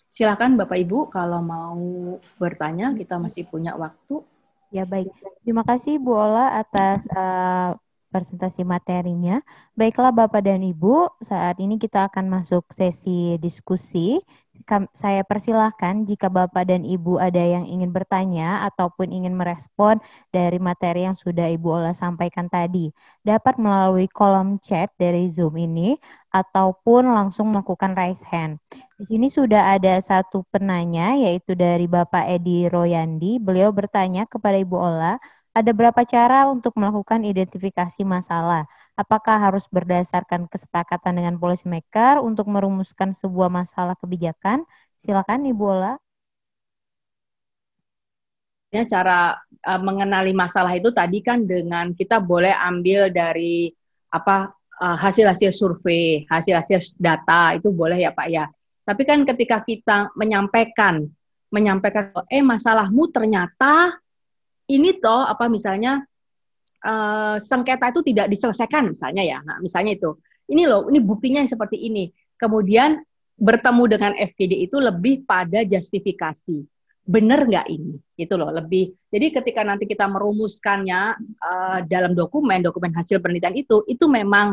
Silakan Bapak Ibu kalau mau bertanya, kita masih punya waktu. Ya, baik. Terima kasih Bu Ola atas presentasi materinya. Baiklah Bapak dan Ibu, saat ini kita akan masuk sesi diskusi. Saya persilahkan jika Bapak dan Ibu ada yang ingin bertanya ataupun ingin merespon dari materi yang sudah Ibu Ola sampaikan tadi. Dapat melalui kolom chat dari Zoom ini ataupun langsung melakukan raise hand. Di sini sudah ada satu penanya, yaitu dari Bapak Edi Royandi. Beliau bertanya kepada Ibu Ola, ada berapa cara untuk melakukan identifikasi masalah? Apakah harus berdasarkan kesepakatan dengan policymaker untuk merumuskan sebuah masalah kebijakan? Silakan Ibu Ola. Cara mengenali masalah itu tadi kan dengan kita boleh ambil dari hasil-hasil survei, hasil-hasil data itu boleh ya Pak ya. Tapi kan ketika kita menyampaikan masalahmu ternyata ini toh misalnya sengketa itu tidak diselesaikan misalnya ya. Nah, misalnya itu. Ini loh, ini buktinya seperti ini. Kemudian bertemu dengan FGD itu lebih pada justifikasi. Benar nggak ini? Itu loh, lebih. Jadi ketika nanti kita merumuskannya dalam dokumen hasil penelitian itu memang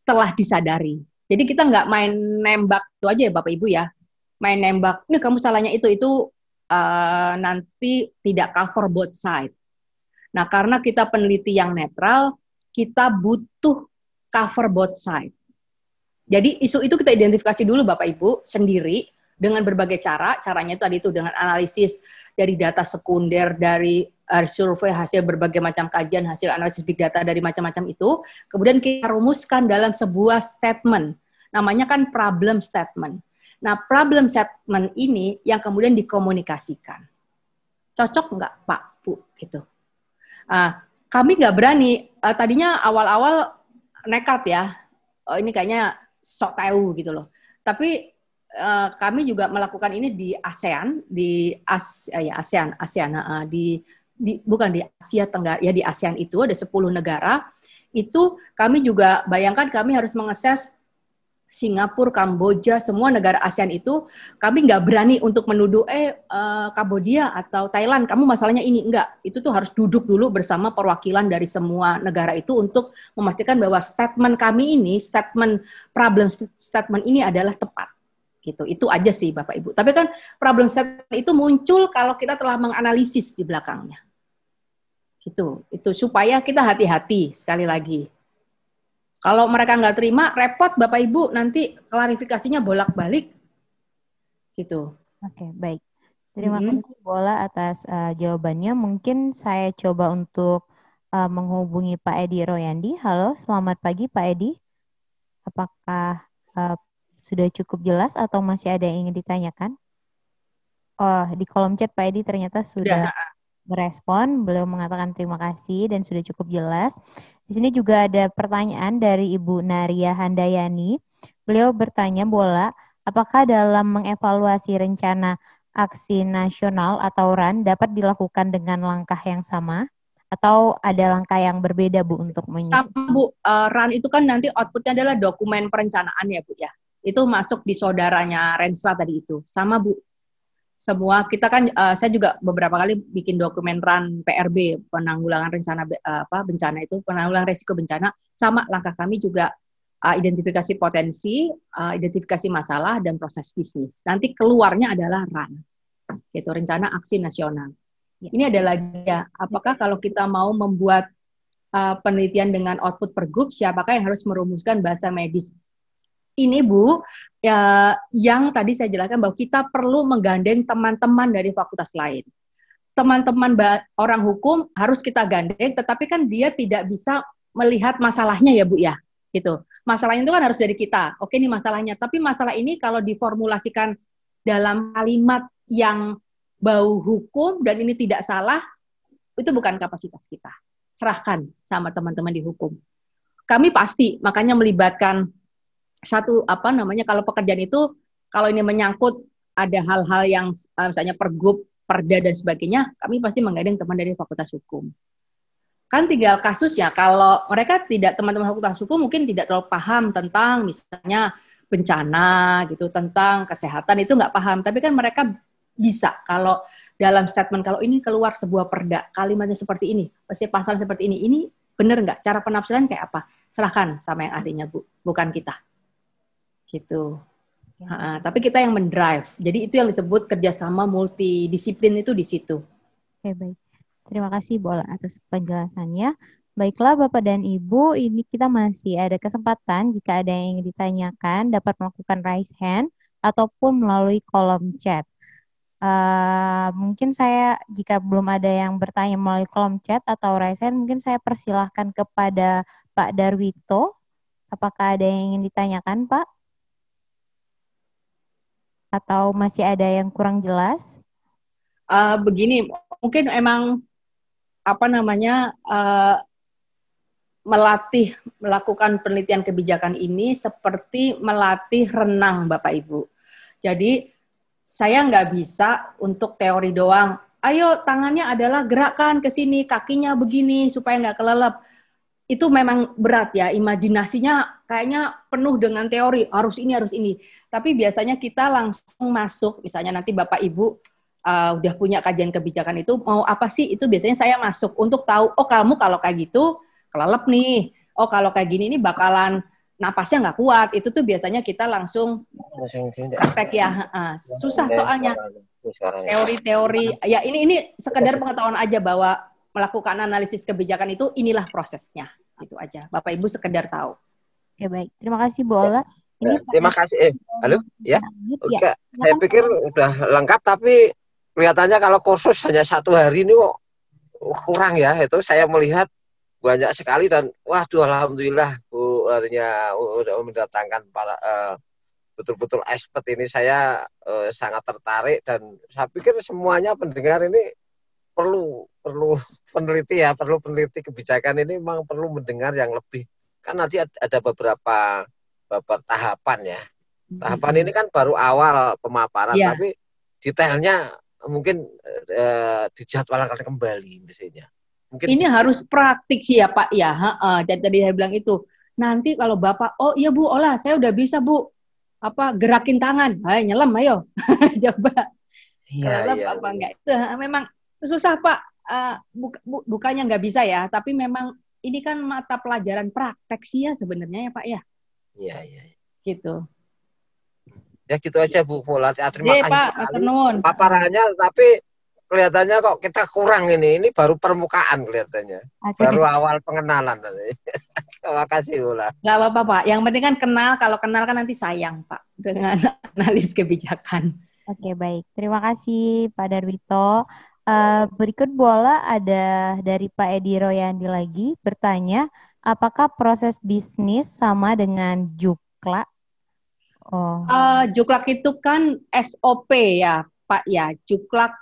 telah disadari. Jadi kita nggak main nembak itu aja ya Bapak Ibu ya. Main nembak, ini kamu salahnya itu nanti tidak cover both side. Nah, karena kita peneliti yang netral, kita butuh cover both side. Jadi isu itu kita identifikasi dulu Bapak Ibu sendiri dengan berbagai cara. Caranya itu tadi itu dengan analisis dari data sekunder, dari survei, hasil berbagai macam kajian, hasil analisis big data dari macam-macam itu. Kemudian kita rumuskan dalam sebuah statement. Namanya kan problem statement. Nah, problem statement ini yang kemudian dikomunikasikan. Cocok nggak Pak, Bu? Gitu. Kami nggak berani. Tadinya awal-awal nekat ya. Ini kayaknya sok tahu gitu loh. Tapi kami juga melakukan ini di ASEAN, bukan di Asia Tenggara, ya di ASEAN itu ada 10 negara. Itu kami juga bayangkan kami harus mengakses Singapura, Kamboja, semua negara ASEAN itu kami nggak berani untuk menuduh Kamboja atau Thailand, kamu masalahnya ini. Enggak, itu tuh harus duduk dulu bersama perwakilan dari semua negara itu untuk memastikan bahwa statement kami ini, problem statement ini adalah tepat. Gitu. Itu aja sih Bapak Ibu. Tapi kan problem statement itu muncul kalau kita telah menganalisis di belakangnya. Gitu. Itu supaya kita hati-hati sekali lagi. Kalau mereka nggak terima, repot Bapak Ibu, nanti klarifikasinya bolak-balik. Gitu. Oke, baik. Terima kasih Bola atas jawabannya. Mungkin saya coba untuk menghubungi Pak Edi Royandi. Halo, selamat pagi Pak Edi. Apakah sudah cukup jelas atau masih ada yang ingin ditanyakan? Oh, di kolom chat Pak Edi ternyata sudah merespon. Beliau mengatakan terima kasih dan sudah cukup jelas. Di sini juga ada pertanyaan dari Ibu Naria Handayani. Beliau bertanya, Bola, apakah dalam mengevaluasi rencana aksi nasional atau RAN dapat dilakukan dengan langkah yang sama? Atau ada langkah yang berbeda, Bu, untuk Sama, Bu. RAN itu kan nanti outputnya adalah dokumen perencanaan ya, Bu, ya. Itu masuk di saudaranya Renstra tadi itu. Sama, Bu. Semua kita kan, saya juga beberapa kali bikin dokumen RAN PRB, penanggulangan rencana bencana itu, penanggulangan resiko bencana. Sama langkah kami juga identifikasi potensi, identifikasi masalah, dan proses bisnis. Nanti keluarnya adalah RAN, gitu, rencana aksi nasional. Ini ada lagi ya, apakah kalau kita mau membuat penelitian dengan output per group, siapakah yang harus merumuskan bahasa medis? Ini Bu, yang tadi saya jelaskan bahwa kita perlu menggandeng teman-teman dari fakultas lain. Teman-teman orang hukum harus kita gandeng, tetapi kan dia tidak bisa melihat masalahnya ya Bu ya, gitu. Masalahnya itu kan harus dari kita. Oke, ini masalahnya. Tapi masalah ini kalau diformulasikan dalam kalimat yang bau hukum dan ini tidak salah, itu bukan kapasitas kita. Serahkan sama teman-teman di hukum. Kami pasti makanya melibatkan kalau pekerjaan itu, kalau ini menyangkut ada hal-hal yang misalnya pergub, perda dan sebagainya, kami pasti menggandeng teman dari fakultas hukum. Kan tinggal kasusnya, kalau mereka tidak, teman-teman fakultas hukum mungkin tidak terlalu paham tentang misalnya bencana gitu, tentang kesehatan itu nggak paham. Tapi kan mereka bisa kalau dalam statement, kalau ini keluar sebuah perda, kalimatnya seperti ini, pasti pasal seperti ini benar nggak? Cara penafsiran kayak apa? Serahkan sama yang ahlinya, Bu, bukan kita. Gitu. Tapi kita yang mendrive. Jadi itu yang disebut kerjasama multidisiplin itu di situ. Oke, baik. Terima kasih Bu Ola atas penjelasannya. Baiklah Bapak dan Ibu, ini kita masih ada kesempatan jika ada yang ingin ditanyakan dapat melakukan raise hand ataupun melalui kolom chat. Mungkin saya jika belum ada yang bertanya melalui kolom chat atau raise hand, mungkin saya persilahkan kepada Pak Darwito. Apakah ada yang ingin ditanyakan, Pak? Atau masih ada yang kurang jelas? Begini, mungkin emang melakukan penelitian kebijakan ini seperti melatih renang, Bapak Ibu. Jadi saya nggak bisa untuk teori doang. Ayo tangannya adalah gerakan ke sini, kakinya begini supaya nggak kelelep. Itu memang berat ya, imajinasinya kayaknya penuh dengan teori, harus ini, harus ini. Tapi biasanya kita langsung masuk, misalnya nanti Bapak Ibu udah punya kajian kebijakan itu, mau apa sih, itu biasanya saya masuk untuk tahu, oh kamu kalau kayak gitu, kelelep nih, oh kalau kayak gini ini bakalan napasnya nggak kuat, itu tuh biasanya kita langsung praktek ya, susah soalnya. Teori-teori, ya ini sekedar pengetahuan aja bahwa melakukan analisis kebijakan itu inilah prosesnya, itu aja. Bapak Ibu sekedar tahu. Oke, baik. Terima kasih Bu Ola. Ini terima kasih. Halo, ya. Oke, ya. Saya pikir udah lengkap, tapi kelihatannya kalau kursus hanya 1 hari ini kok kurang ya. Itu saya melihat banyak sekali dan waduh, alhamdulillah Bu artinya udah mendatangkan para betul-betul expert ini. Saya sangat tertarik dan saya pikir semuanya pendengar ini perlu peneliti ya, perlu peneliti kebijakan ini memang perlu mendengar yang lebih. Kan nanti ada beberapa tahapan ya. Tahapan ini kan baru awal pemaparan, tapi detailnya mungkin dijadwalkan kembali misalnya. Mungkin ini harus praktik sih ya Pak ya. Dan tadi saya bilang itu. Nanti kalau Bapak, oh iya Bu Ola, saya udah bisa Bu. Gerakin tangan. Ayo nyelam ayo. Coba. Kelelep apa enggak. Itu memang susah Pak, bukannya nggak bisa ya, tapi memang ini kan mata pelajaran praktek sih ya sebenarnya ya Pak ya. Iya. Gitu. Ya gitu aja Bu Pola. Terima kasih Pak, paparannya, tapi kelihatannya kok kita kurang ini. Ini baru permukaan kelihatannya. Baru awal pengenalan. Terima kasih Pola. Nggak apa-apa Pak. Yang penting kan kenal. Kalau kenal kan nanti sayang Pak dengan analis kebijakan. Oke, baik. Terima kasih Pak Darwito. Berikut bola ada dari Pak Edi Royandi lagi bertanya, apakah proses bisnis sama dengan Juklak? Juklak itu kan SOP ya Pak ya, Juklak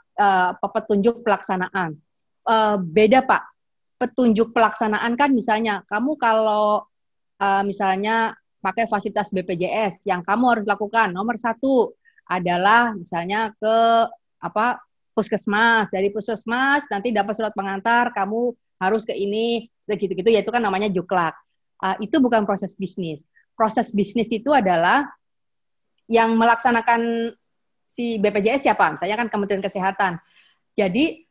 petunjuk pelaksanaan. Beda Pak, petunjuk pelaksanaan kan misalnya kamu kalau misalnya pakai fasilitas BPJS, yang kamu harus lakukan nomor 1 adalah misalnya ke puskesmas, dari puskesmas nanti dapat surat pengantar, kamu harus ke ini, gitu-gitu, ya itu kan namanya juklak. Itu bukan proses bisnis. Proses bisnis itu adalah yang melaksanakan si BPJS siapa? Misalnya kan Kementerian Kesehatan. Jadi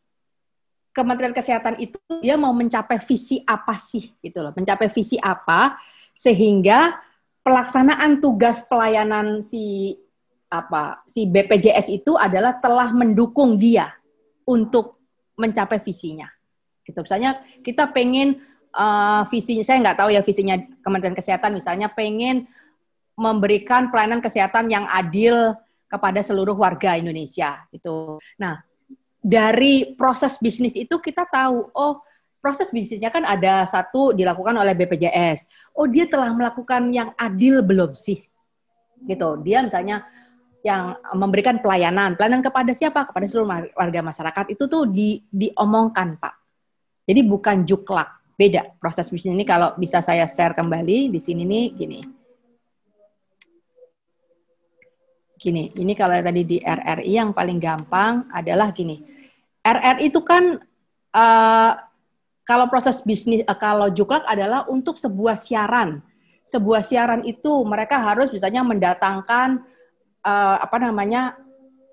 Kementerian Kesehatan itu dia mau mencapai visi apa sih, gitu loh. Mencapai visi apa sehingga pelaksanaan tugas pelayanan si BPJS itu adalah telah mendukung dia untuk mencapai visinya. Gitu. Misalnya kita pengen visinya, saya nggak tahu ya visinya Kementerian Kesehatan, misalnya pengen memberikan pelayanan kesehatan yang adil kepada seluruh warga Indonesia. Gitu. Nah, dari proses bisnis itu kita tahu, oh proses bisnisnya kan ada 1 dilakukan oleh BPJS. Oh dia telah melakukan yang adil belum sih? Gitu. Dia misalnya yang memberikan pelayanan kepada siapa? Kepada seluruh warga masyarakat. Itu tuh diomongkan, Pak. Jadi bukan juklak, beda proses bisnis ini. Kalau bisa saya share kembali di sini nih, gini. Ini kalau tadi di RRI yang paling gampang adalah gini. RRI itu kan kalau proses bisnis, kalau juklak adalah untuk sebuah siaran. sebuah siaran itu mereka harus misalnya mendatangkan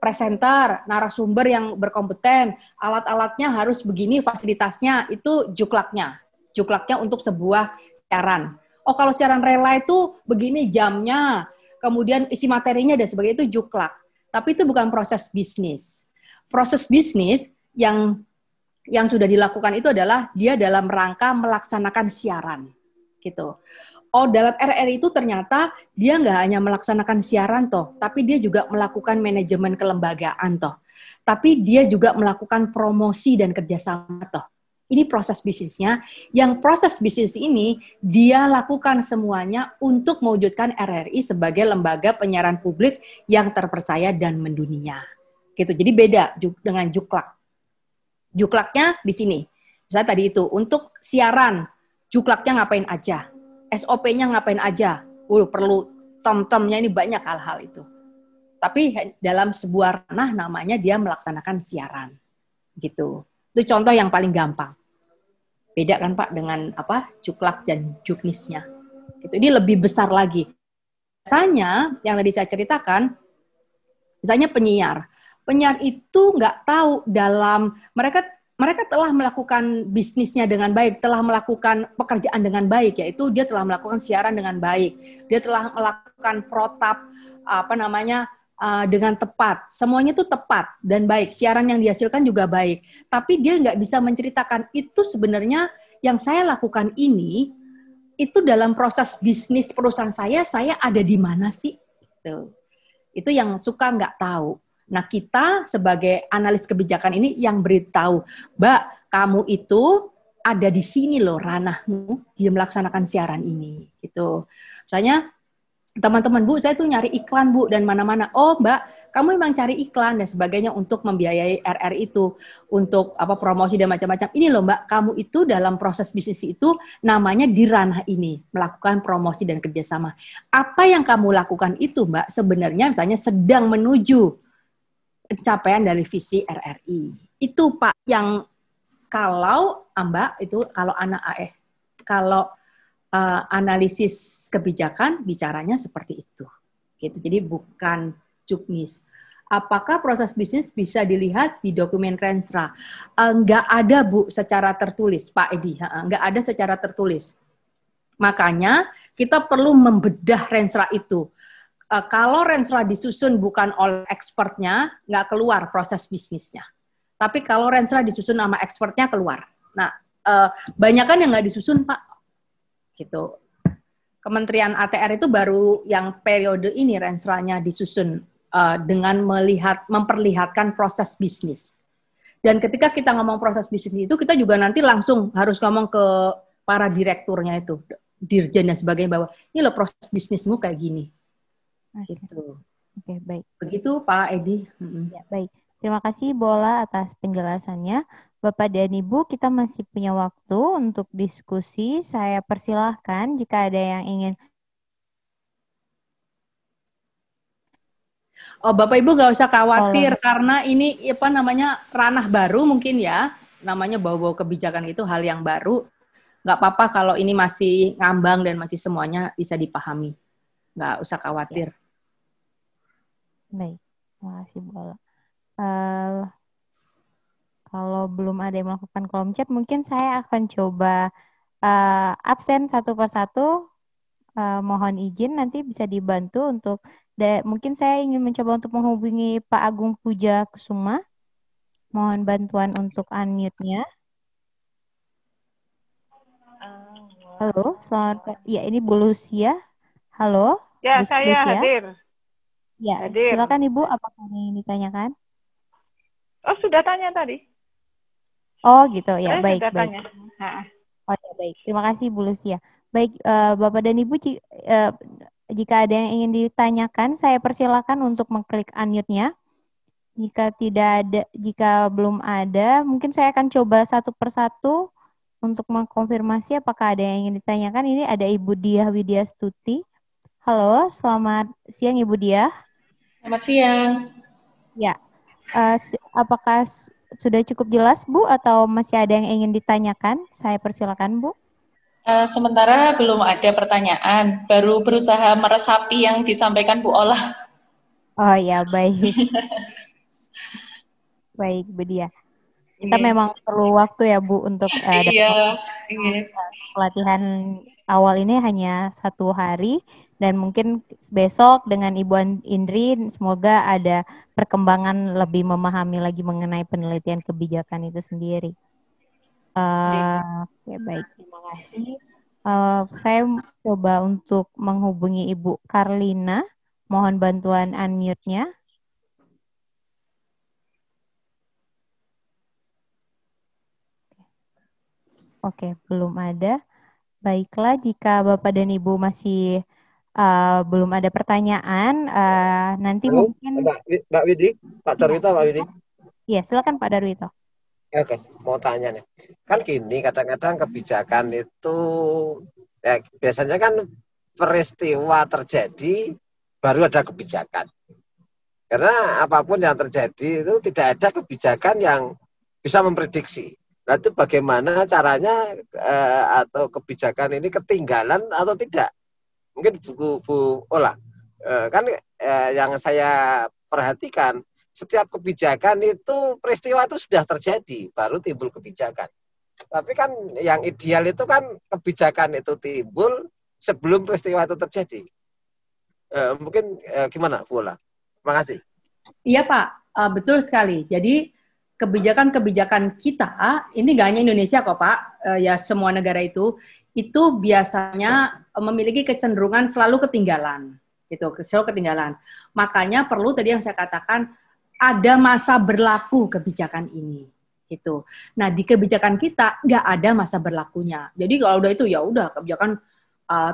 presenter, narasumber yang berkompeten, alat-alatnya harus begini, fasilitasnya, itu juklaknya. Juklaknya untuk sebuah siaran. Oh, kalau siaran rela itu begini jamnya, kemudian isi materinya dan sebagainya, itu juklak. Tapi itu bukan proses bisnis. Proses bisnis yang sudah dilakukan itu adalah dia dalam rangka melaksanakan siaran. Gitu. Oh, dalam RRI itu ternyata dia nggak hanya melaksanakan siaran toh, tapi dia juga melakukan manajemen kelembagaan toh. Tapi dia juga melakukan promosi dan kerjasama toh. Ini proses bisnisnya. Yang proses bisnis ini dia lakukan semuanya untuk mewujudkan RRI sebagai lembaga penyiaran publik yang terpercaya dan mendunia. Gitu. Jadi beda dengan juklak. Juklaknya di sini. Misalnya tadi itu untuk siaran, juklaknya ngapain aja? SOP-nya ngapain aja? Perlu tom-tomnya, ini banyak hal-hal itu. Tapi dalam sebuah ranah namanya dia melaksanakan siaran. Gitu. Itu contoh yang paling gampang. Beda kan Pak dengan juklak dan juknisnya. Gitu. Ini lebih besar lagi. Biasanya yang tadi saya ceritakan, misalnya penyiar. Penyiar itu nggak tahu dalam mereka telah melakukan bisnisnya dengan baik, telah melakukan pekerjaan dengan baik, yaitu dia telah melakukan siaran dengan baik, dia telah melakukan protap dengan tepat, semuanya itu tepat dan baik, siaran yang dihasilkan juga baik, tapi dia nggak bisa menceritakan itu sebenarnya yang saya lakukan ini, itu dalam proses bisnis perusahaan saya ada di mana sih? Itu yang suka nggak tahu. Nah, kita sebagai analis kebijakan ini yang beritahu, Mbak, kamu itu ada di sini loh ranahmu, dia melaksanakan siaran ini. Gitu. Misalnya, teman-teman, Bu, saya tuh nyari iklan, Bu, dan mana-mana. Oh, Mbak, kamu memang cari iklan dan sebagainya untuk membiayai RR itu, untuk promosi dan macam-macam. Ini loh, Mbak, kamu itu dalam proses bisnis itu namanya di ranah ini, melakukan promosi dan kerjasama. Apa yang kamu lakukan itu, Mbak, sebenarnya misalnya sedang menuju pencapaian dari visi RRI. Itu Pak yang kalau Mbak itu kalau analisis kebijakan bicaranya seperti itu. Gitu. Jadi bukan juknis. Apakah proses bisnis bisa dilihat di dokumen Renstra? Enggak ada Bu secara tertulis, Pak Edi. Enggak ada secara tertulis. Makanya kita perlu membedah Renstra itu. Kalau Renstra disusun bukan oleh expertnya, nggak keluar proses bisnisnya. Tapi kalau Renstra disusun sama expertnya, keluar. Nah, banyak kan yang nggak disusun, Pak. Gitu. Kementerian ATR itu baru yang periode ini Renstranya disusun dengan memperlihatkan proses bisnis. Dan ketika kita ngomong proses bisnis itu, kita juga nanti langsung harus ngomong ke para direkturnya itu, dirjen dan sebagainya, bahwa ini loh proses bisnismu kayak gini. Gitu. Oke, baik. Begitu Pak Edi. Ya, baik. Terima kasih Bola atas penjelasannya. Bapak dan Ibu, kita masih punya waktu untuk diskusi. Saya persilahkan jika ada yang ingin. Oh, Bapak Ibu nggak usah khawatir karena ini ranah baru mungkin ya. Namanya bau-bau kebijakan itu hal yang baru. Nggak apa-apa kalau ini masih ngambang dan masih semuanya bisa dipahami. Nggak usah khawatir. Ya. Baik, terima kasih Bola. Kalau belum ada yang melakukan kolom chat, mungkin saya akan coba absen satu persatu. Mohon izin nanti bisa dibantu untuk mungkin saya ingin mencoba untuk menghubungi Pak Agung Puja Kusuma. Mohon bantuan untuk unmute-nya. Halo, selamat. Ya, ini Bu Lucia. Halo. Ya, saya Lucia. hadir. Ya, hadir. Silakan Ibu, apakah yang ditanyakan? Oh, sudah tanya tadi. Oh, gitu. Ya, saya baik, sudah baik. Tanya. Oh, ya, baik. Terima kasih Bu Lucia. Baik, Bapak dan Ibu, jika ada yang ingin ditanyakan, saya persilakan untuk mengklik unmute-nya. Jika belum ada, mungkin saya akan coba satu persatu untuk mengkonfirmasi apakah ada yang ingin ditanyakan. Ini ada Ibu Diah Widya Stuti. Halo, selamat siang Ibu Diah. Selamat siang. Ya, apakah sudah cukup jelas Bu atau masih ada yang ingin ditanyakan? Saya persilakan Bu. Sementara belum ada pertanyaan, baru berusaha meresapi yang disampaikan Bu Ola. Oh ya, baik. Baik, Bu Dia. Kita memang perlu waktu ya, Bu, untuk Iya, iya. pelatihan awal ini hanya 1 hari, dan mungkin besok dengan Ibu Indri semoga ada perkembangan lebih memahami lagi mengenai penelitian kebijakan itu sendiri. Oke, baik, terima kasih. Saya coba untuk menghubungi Ibu Karlina. Mohon bantuan unmute-nya. Oke, belum ada. Baiklah, jika Bapak dan Ibu masih belum ada pertanyaan, nanti Halo, mungkin... Mbak Widi, Pak Darwito, Pak Widi. Iya, silakan Pak Darwito. Oke, mau tanya nih. Kan gini, kadang-kadang kebijakan itu, ya biasanya kan peristiwa terjadi, baru ada kebijakan. Karena apapun yang terjadi itu tidak ada kebijakan yang bisa memprediksi. Nah, itu bagaimana caranya atau kebijakan ini ketinggalan atau tidak? Mungkin Bu Ola, kan yang saya perhatikan, setiap kebijakan itu peristiwa itu sudah terjadi, baru timbul kebijakan. Tapi kan yang ideal itu kan kebijakan itu timbul sebelum peristiwa itu terjadi. Mungkin gimana, Bu Ola? Terima kasih. Iya Pak, betul sekali. Jadi kebijakan-kebijakan kita, ini gak hanya Indonesia kok Pak, ya semua negara itu biasanya memiliki kecenderungan selalu ketinggalan, gitu, selalu ketinggalan. Makanya perlu tadi yang saya katakan, ada masa berlaku kebijakan ini, gitu. Nah di kebijakan kita nggak ada masa berlakunya. Jadi kalau udah itu ya udah kebijakan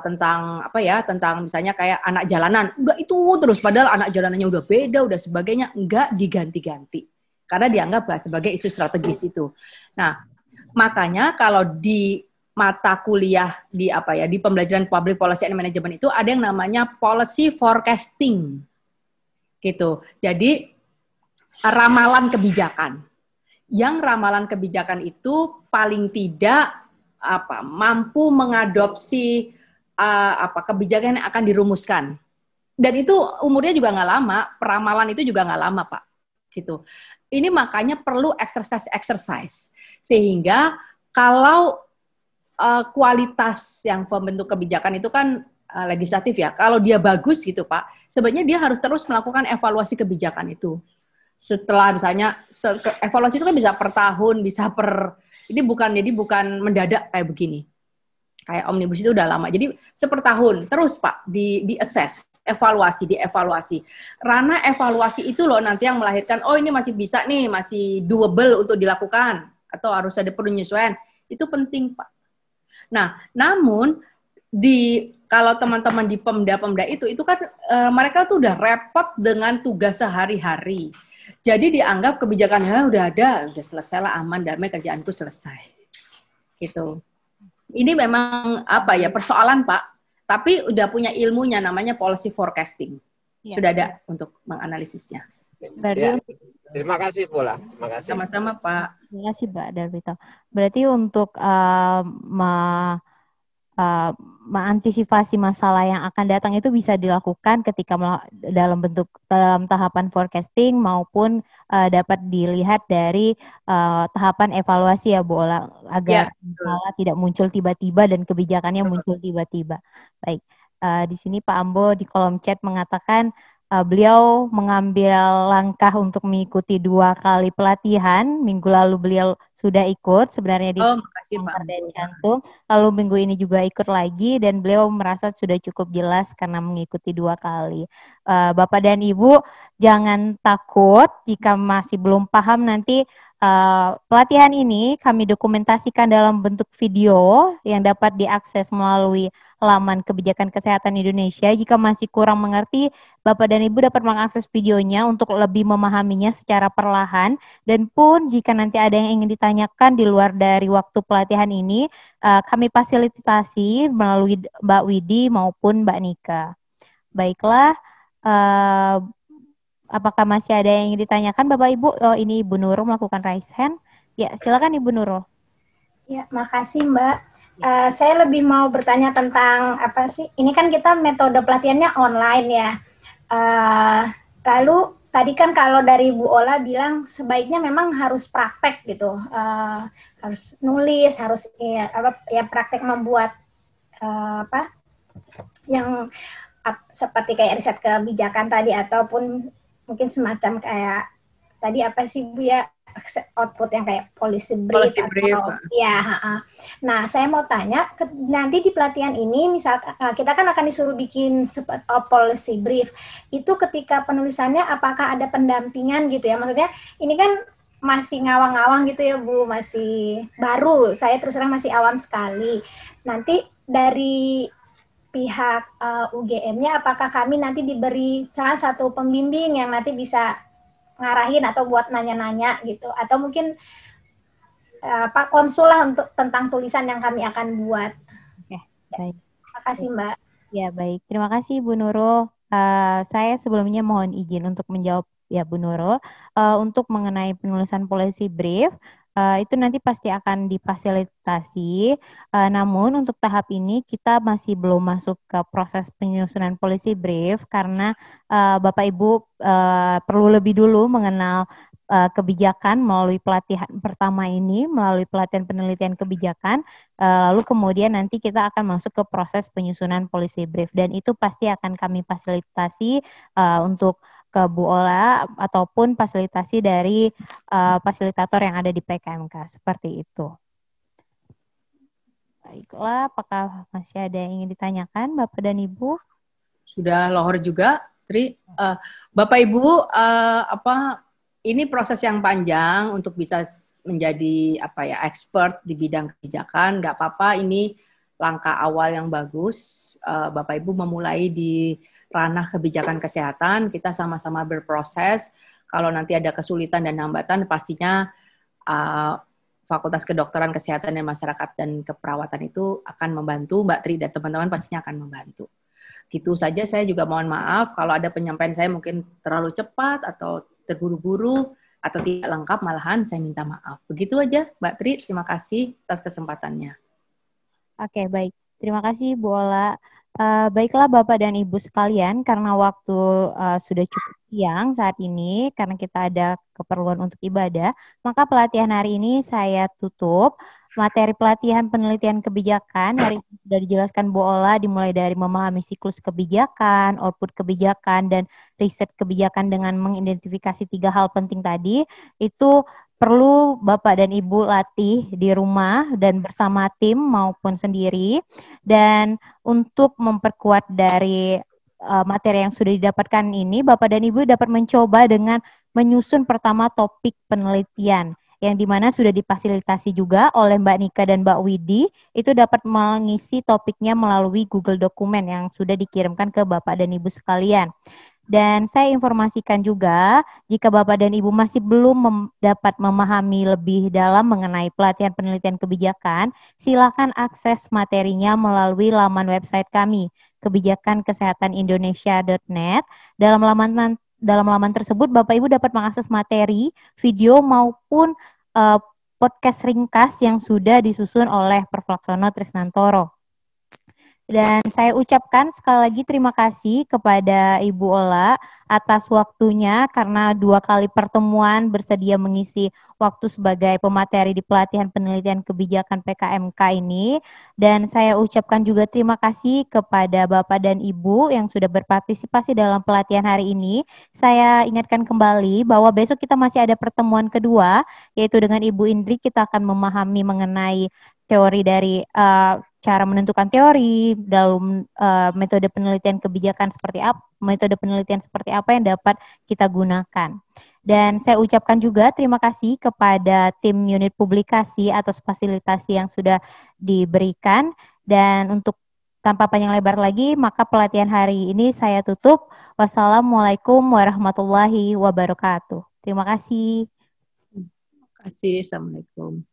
tentang apa ya, tentang misalnya kayak anak jalanan, udah itu terus, padahal anak jalanannya udah beda, udah sebagainya, enggak diganti-ganti karena dianggap nggak sebagai isu strategis itu. Nah, makanya kalau di mata kuliah di apa ya, di pembelajaran public policy and management itu ada yang namanya policy forecasting, gitu. Jadi ramalan kebijakan. Yang ramalan kebijakan itu paling tidak mampu mengadopsi kebijakan yang akan dirumuskan. Dan itu umurnya juga nggak lama, peramalan itu juga nggak lama, Pak. Gitu. Ini makanya perlu exercise. Sehingga kalau kualitas yang pembentuk kebijakan itu kan legislatif ya, kalau dia bagus gitu Pak, sebenarnya dia harus terus melakukan evaluasi kebijakan itu. Setelah misalnya, evaluasi itu kan bisa per tahun, bisa ini bukan mendadak kayak begini. Kayak omnibus itu udah lama. Jadi sepertahun terus Pak di-assess, dievaluasi. Ranah evaluasi itu loh nanti yang melahirkan ini masih bisa nih, masih doable untuk dilakukan atau harus ada penyesuaian. Itu penting Pak. Nah, namun kalau teman-teman di Pemda itu kan mereka tuh udah repot dengan tugas sehari-hari. Jadi dianggap kebijakannya udah ada, udah selesai lah, aman, damai, kerjaanku selesai. Gitu. Ini memang persoalan Pak, tapi udah punya ilmunya namanya policy forecasting. Ya. Sudah ada untuk menganalisisnya. Ya. Terima kasih Bola. Terima kasih. Sama-sama Pak. Terima kasih Mbak Darwito. Berarti untuk mengantisipasi masalah yang akan datang itu bisa dilakukan ketika dalam tahapan forecasting maupun dapat dilihat dari tahapan evaluasi ya Bu Ola, agar masalah tidak muncul tiba-tiba dan kebijakannya muncul tiba-tiba. Baik, di sini Pak Ambo di kolom chat mengatakan beliau mengambil langkah untuk mengikuti 2 kali pelatihan. Minggu lalu beliau sudah ikut sebenarnya di kanker dan jantung. Lalu minggu ini juga ikut lagi dan beliau merasa sudah cukup jelas karena mengikuti 2 kali. Bapak dan Ibu jangan takut jika masih belum paham, nanti pelatihan ini kami dokumentasikan dalam bentuk video yang dapat diakses melalui laman Kebijakan Kesehatan Indonesia. Jika masih kurang mengerti, Bapak dan Ibu dapat mengakses videonya untuk lebih memahaminya secara perlahan. Dan pun jika nanti ada yang ingin ditanyakan di luar dari waktu pelatihan ini, kami fasilitasi melalui Mbak Widi maupun Mbak Nika. Baiklah, apakah masih ada yang ingin ditanyakan Bapak Ibu? Ini Ibu Nurul melakukan raise hand. Ya, silakan Ibu Nurul. Ya, makasih Mbak. Saya lebih mau bertanya tentang apa sih? Ini kan kita metode pelatihannya online ya. Lalu tadi kan kalau dari Bu Ola bilang sebaiknya memang harus praktek gitu, harus nulis, harus ya praktek membuat apa yang seperti kayak riset kebijakan tadi ataupun mungkin semacam kayak tadi apa sih Bu ya, output yang kayak policy brief atau ya. Nah, saya mau tanya nanti di pelatihan ini misalkan kita kan akan disuruh bikin policy brief. Itu ketika penulisannya apakah ada pendampingan gitu ya? Maksudnya ini kan masih ngawang-ngawang gitu ya Bu, masih baru. Saya terus terang masih awam sekali. Nanti dari pihak UGM-nya apakah kami nanti diberi salah satu pembimbing yang nanti bisa ngarahin atau buat nanya-nanya gitu, atau mungkin Pak konsul lah untuk tentang tulisan yang kami akan buat. Oke, baik. Terima kasih Mbak. Ya baik, terima kasih Bu Nurul. Saya sebelumnya mohon izin untuk menjawab ya Bu Nurul. Untuk mengenai penulisan policy brief, itu nanti pasti akan difasilitasi. Namun untuk tahap ini kita masih belum masuk ke proses penyusunan policy brief karena Bapak Ibu perlu lebih dulu mengenal kebijakan melalui pelatihan pertama ini, melalui pelatihan penelitian kebijakan, lalu kemudian nanti kita akan masuk ke proses penyusunan policy brief dan itu pasti akan kami fasilitasi untuk ke Bu Ola ataupun fasilitasi dari fasilitator yang ada di PKMK, seperti itu. Baiklah, apakah masih ada yang ingin ditanyakan Bapak dan Ibu? Sudah lohor juga, Tri. Bapak Ibu, ini proses yang panjang untuk bisa menjadi expert di bidang kebijakan. Nggak apa-apa, ini langkah awal yang bagus. Bapak Ibu memulai di ranah kebijakan kesehatan, kita sama-sama berproses. Kalau nanti ada kesulitan dan hambatan, pastinya Fakultas Kedokteran Kesehatan dan Masyarakat dan Keperawatan itu akan membantu, Mbak Tri dan teman-teman pastinya akan membantu. Gitu saja, saya juga mohon maaf kalau ada penyampaian saya mungkin terlalu cepat atau terburu-buru atau tidak lengkap, malahan saya minta maaf. Begitu aja Mbak Tri, terima kasih atas kesempatannya. Oke, baik. Terima kasih Bu Ola. Baiklah Bapak dan Ibu sekalian, karena waktu sudah cukup siang saat ini, karena kita ada keperluan untuk ibadah, maka pelatihan hari ini saya tutup. Materi pelatihan penelitian kebijakan hari ini sudah dijelaskan Bu Ola, dimulai dari memahami siklus kebijakan, output kebijakan, dan riset kebijakan dengan mengidentifikasi 3 hal penting tadi, itu perlu Bapak dan Ibu latih di rumah dan bersama tim maupun sendiri. Dan untuk memperkuat dari materi yang sudah didapatkan ini, Bapak dan Ibu dapat mencoba dengan menyusun pertama topik penelitian, yang dimana sudah difasilitasi juga oleh Mbak Nika dan Mbak Widi, itu dapat mengisi topiknya melalui Google Dokumen yang sudah dikirimkan ke Bapak dan Ibu sekalian. Dan saya informasikan juga, jika Bapak dan Ibu masih belum dapat memahami lebih dalam mengenai pelatihan penelitian kebijakan, silakan akses materinya melalui laman website kami, kebijakankesehatanindonesia.net. Dalam laman tersebut, Bapak Ibu dapat mengakses materi, video maupun podcast ringkas yang sudah disusun oleh Prof. Laksono Trisnantoro. Dan saya ucapkan sekali lagi terima kasih kepada Ibu Ola atas waktunya karena 2 kali pertemuan bersedia mengisi waktu sebagai pemateri di pelatihan penelitian kebijakan PKMK ini. Dan saya ucapkan juga terima kasih kepada Bapak dan Ibu yang sudah berpartisipasi dalam pelatihan hari ini. Saya ingatkan kembali bahwa besok kita masih ada pertemuan kedua, yaitu dengan Ibu Indri kita akan memahami mengenai teori dari cara menentukan teori dalam metode penelitian kebijakan seperti apa, metode penelitian seperti apa yang dapat kita gunakan. Dan saya ucapkan juga terima kasih kepada tim unit publikasi atas fasilitasi yang sudah diberikan. Dan untuk tanpa panjang lebar lagi, maka pelatihan hari ini saya tutup. Wassalamualaikum warahmatullahi wabarakatuh. Terima kasih. Terima kasih. Assalamualaikum.